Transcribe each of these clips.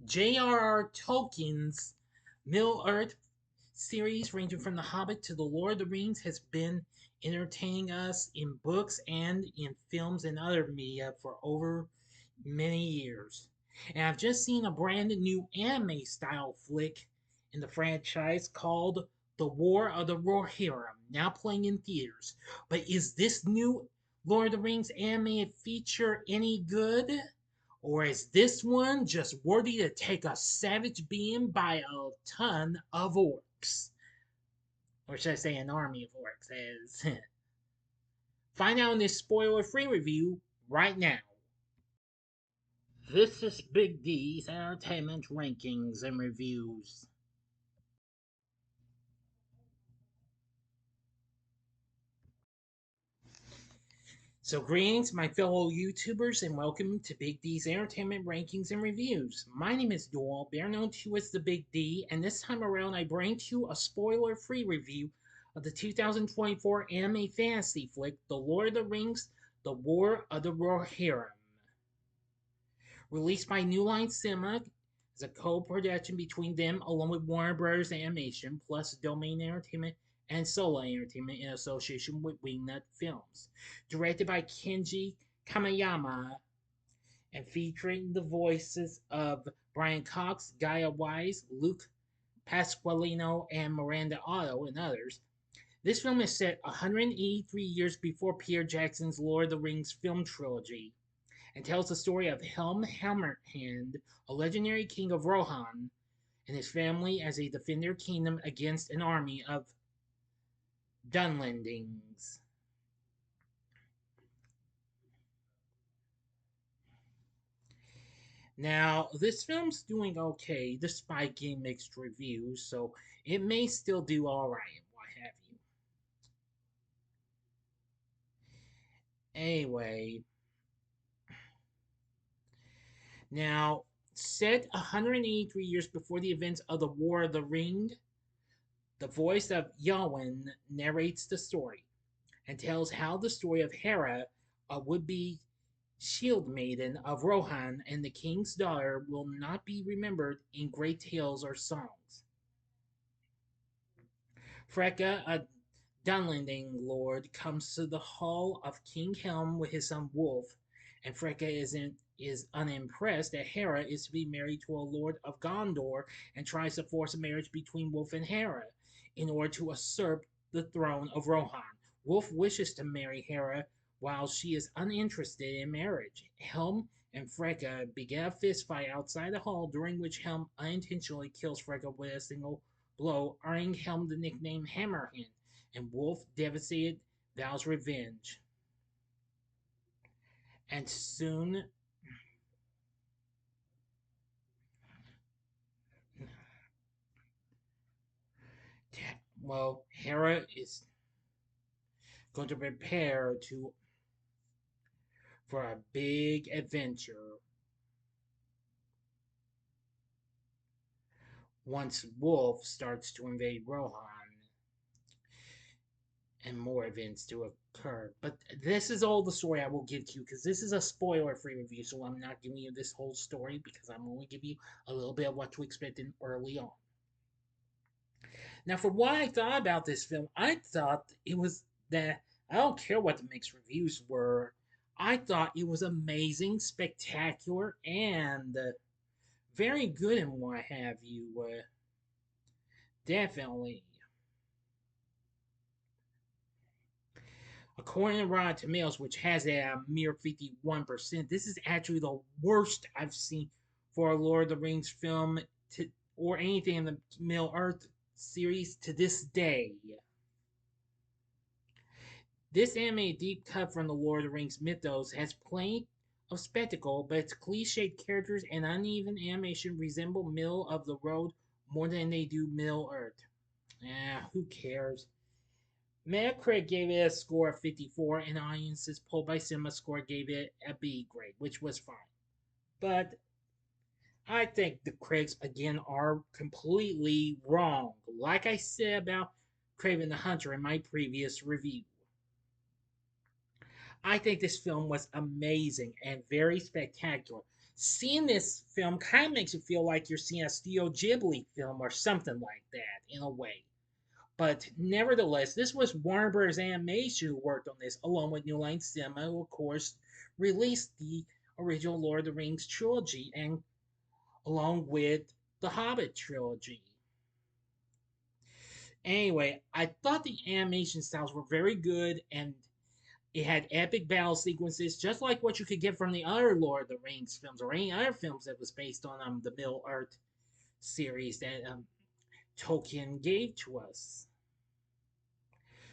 J.R.R. Tolkien's Middle-earth series, ranging from The Hobbit to The Lord of the Rings, has been entertaining us in books and in films and other media for over many years. And I've just seen a brand new anime style flick in the franchise called The War of the Rohirrim, now playing in theaters. But is this new Lord of the Rings anime feature any good? Or is this one just worthy to take a savage being by a ton of orcs? Or should I say an army of orcs? As find out in this spoiler-free review right now. This is Big D's Entertainment Rankings and Reviews. So, greetings, my fellow YouTubers, and welcome to Big D's Entertainment Rankings and Reviews. My name is Doyle, better known to you as the Big D, and this time around I bring to you a spoiler-free review of the 2024 anime fantasy flick, The Lord of the Rings: The War of the Rohirrim. Released by New Line Cinema as a co-production between them along with Warner Bros. Animation plus Domain Entertainment and Sola Entertainment in association with Wingnut Films. Directed by Kenji Kamiyama and featuring the voices of Brian Cox, Gaia Wise, Luke Pasqualino, and Miranda Otto, and others. This film is set 183 years before Peter Jackson's Lord of the Rings film trilogy and tells the story of Helm Hammerhand, a legendary king of Rohan, and his family as they defend their kingdom against an army of Dunlendings. Now, this film's doing okay despite getting mixed reviews, so it may still do alright, what have you. Anyway, now, set 183 years before the events of the War of the Ring, the voice of Yowen narrates the story and tells how the story of Hera, a would-be shield maiden of Rohan and the king's daughter, will not be remembered in great tales or songs. Freka, a Dunlending lord, comes to the hall of King Helm with his son Wolf, and Freka is unimpressed that Hera is to be married to a lord of Gondor and tries to force a marriage between Wolf and Hera in order to usurp the throne of Rohan. Wolf wishes to marry Hera while she is uninterested in marriage. Helm and Freka begin a fistfight outside the hall, during which Helm unintentionally kills Freka with a single blow, earning Helm the nickname Hammerhand, and Wolf, devastated, vows revenge. And soon, well, Hera is going to prepare to for a big adventure once Wolf starts to invade Rohan and more events to occur. But this is all the story I will give to you because this is a spoiler-free review, so I'm not giving you this whole story because I'm only giving you a little bit of what to expect in early on. Now, for what I thought about this film, I thought it was that I don't care what the mixed reviews were. I thought it was amazing, spectacular, and very good and what have you. Definitely. According to Rotten Tomatoes, which has a mere 51%, this is actually the worst I've seen for a Lord of the Rings film or anything in the Middle Earth series to this day. This anime deep cut from the Lord of the Rings mythos has plenty of spectacle, but its cliched characters and uneven animation resemble middle of the road more than they do Middle Earth. Who cares? Metacritic gave it a score of 54, and audiences polled by CinemaScore gave it a B grade, which was fine. But I think the critics, again, are completely wrong, like I said about Kraven the Hunter in my previous review. I think this film was amazing and very spectacular. Seeing this film kind of makes you feel like you're seeing a Studio Ghibli film or something like that in a way. But nevertheless, this was Warner Bros. Animation who worked on this, along with New Line Cinema, who of course released the original Lord of the Rings trilogy, and along with the Hobbit trilogy. Anyway, I thought the animation styles were very good, and it had epic battle sequences, just like what you could get from the other Lord of the Rings films or any other films that was based on the Middle Earth series that Tolkien gave to us.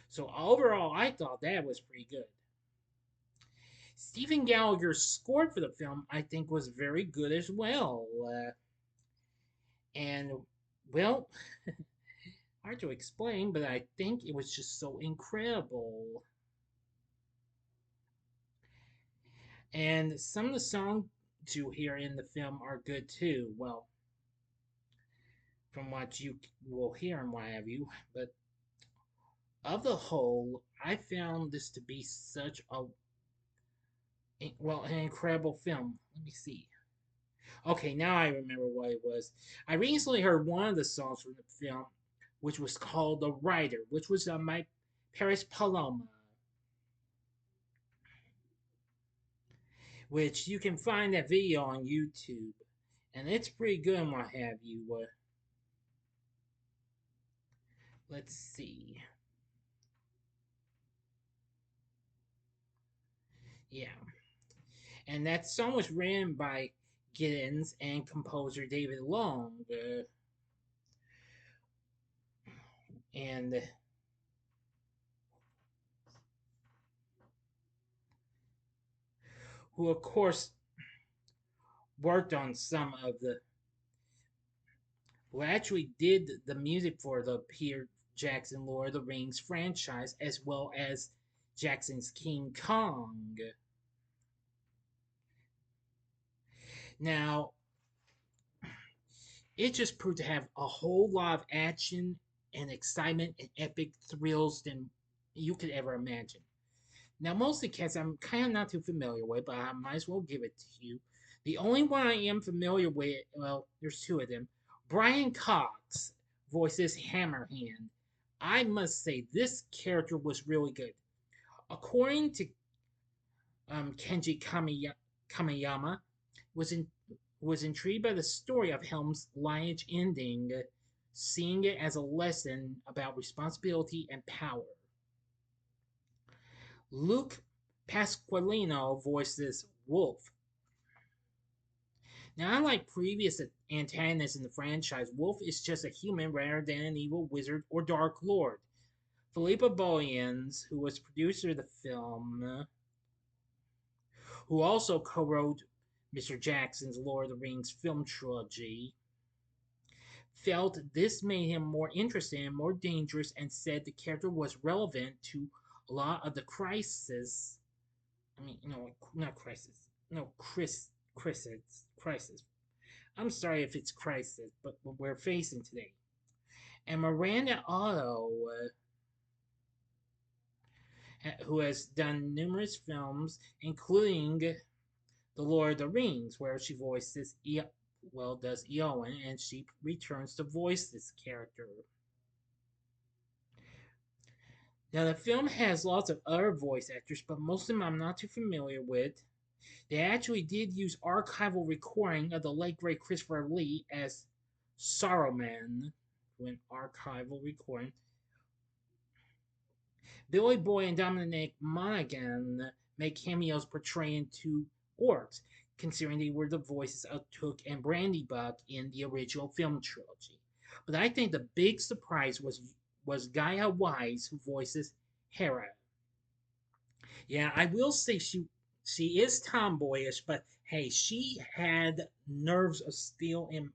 So overall, I thought that was pretty good. Stephen Gallagher's score for the film, I think, was very good as well. And, well, hard to explain, but I think it was just so incredible. And some of the songs you hear in the film are good too. Well, from what you will hear and what have you. But of the whole, I found this to be such a an incredible film. Let me see. Okay, now I remember what it was. I recently heard one of the songs from the film, which was called "The Writer," which was my Paris Paloma, which you can find that video on YouTube, and it's pretty good and what have you. Let's see. Yeah, and that song was written by Giddens and composer David Long, and who of course worked on some of the who actually did the music for the Peter Jackson Lord of the Rings franchise as well as Jackson's King Kong. Now, it just proved to have a whole lot of action and excitement and epic thrills than you could ever imagine. Now, most of the cats I'm kind of not too familiar with, but I might as well give it to you. The only one I am familiar with, well, there's two of them. Brian Cox voices Hammerhand. I must say, this character was really good. According to Kenji Kamiyama, was in, was intrigued by the story of Helm's lineage ending, seeing it as a lesson about responsibility and power. Luke Pasqualino voices Wolf. Now, unlike previous antagonists in the franchise, Wolf is just a human rather than an evil wizard or dark lord. Philippa Boyens, who was producer of the film, who also co-wrote Mr. Jackson's Lord of the Rings film trilogy, felt this made him more interesting and more dangerous and said the character was relevant to a lot of the crisis. I mean, no, not crisis. No, crisis. I'm sorry if it's crisis, but what we're facing today. And Miranda Otto, who has done numerous films, including The Lord of the Rings, where she voices does Eowyn, and she returns to voice this character. Now, the film has lots of other voice actors, but most of them I'm not too familiar with. They actually did use archival recording of the late great Christopher Lee as Saruman, an archival recording. Billy Boy and Dominic Monaghan make cameos portraying two orcs, considering they were the voices of Took and Brandybuck in the original film trilogy. But I think the big surprise was Gaia Wise, who voices Hera. Yeah, I will say she is tomboyish, but hey, she had nerves of steel in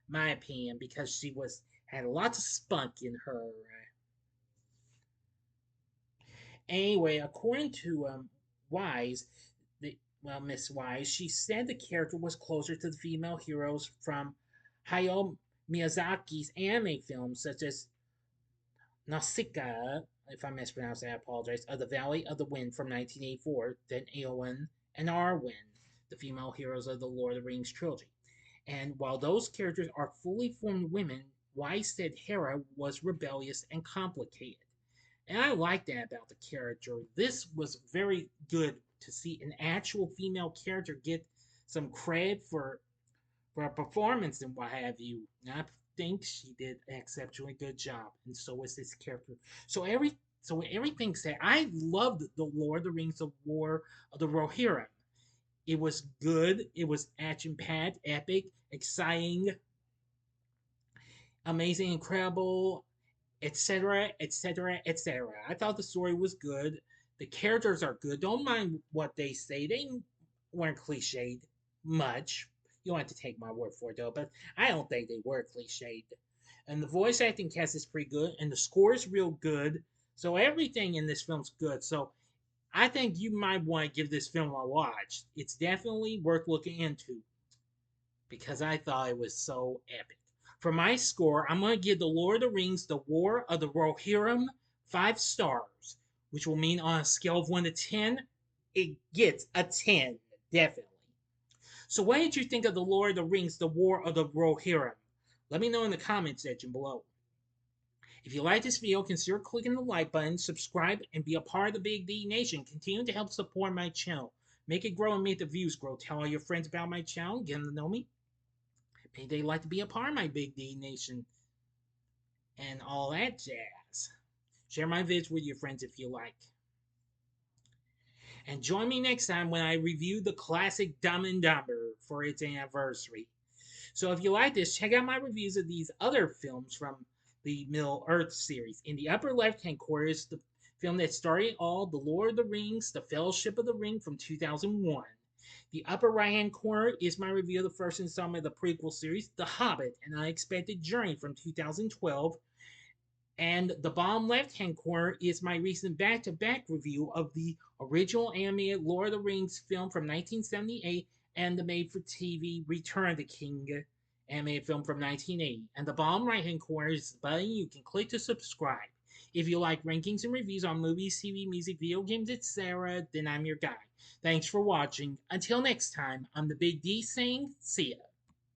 my opinion because she was had lots of spunk in her. Anyway, according to Wise, Miss Wise, she said the character was closer to the female heroes from Hayao Miyazaki's anime films, such as Nausicaa, if I mispronounced that, I apologize, of the Valley of the Wind from 1984, than Eowyn and Arwen. the female heroes of the Lord of the Rings trilogy. And while those characters are fully formed women, Weiss said Hera was rebellious and complicated. And I like that about the character. This was very good to see an actual female character get some credit for her performance and what have you. And I think she did an exceptionally good job, and so was this character. So with everything said, I loved the Lord of the Rings: The War of the Rohirrim. It was good. It was action packed, epic, exciting, amazing, incredible, etc., etc., etc. I thought the story was good. The characters are good. Don't mind what they say. They weren't cliched much. You don't have to take my word for it though, but I don't think they were cliched. And the voice acting cast is pretty good, and the score is real good. So everything in this film's good. So I think you might want to give this film a watch. It's definitely worth looking into because I thought it was so epic. For my score, I'm going to give The Lord of the Rings: The War of the Rohirrim 5 stars, which will mean on a scale of 1 to 10, it gets a 10, definitely. So, what did you think of The Lord of the Rings: The War of the Rohirrim? Let me know in the comment section below. If you like this video, consider clicking the like button, subscribe, and be a part of the Big D Nation. Continue to help support my channel. Make it grow and make the views grow. Tell all your friends about my channel, get them to know me. Maybe they'd like to be a part of my Big D Nation and all that jazz. Share my vids with your friends if you like. And join me next time when I review the classic Dumb and Dumber for its anniversary. So if you like this, check out my reviews of these other films from the Middle Earth series. In the upper left-hand corner is the film that started all, The Lord of the Rings: The Fellowship of the Ring from 2001. The upper right-hand corner is my review of the first installment of the prequel series, The Hobbit: An Unexpected Journey from 2012. And the bottom left-hand corner is my recent back-to-back review of the original animated Lord of the Rings film from 1978 and the made-for-TV Return of the King animated film from 1980. And the bottom right-hand corner is the button you can click to subscribe. If you like rankings and reviews on movies, TV, music, video games, etc., then I'm your guy. Thanks for watching. Until next time, I'm the Big D saying, see ya.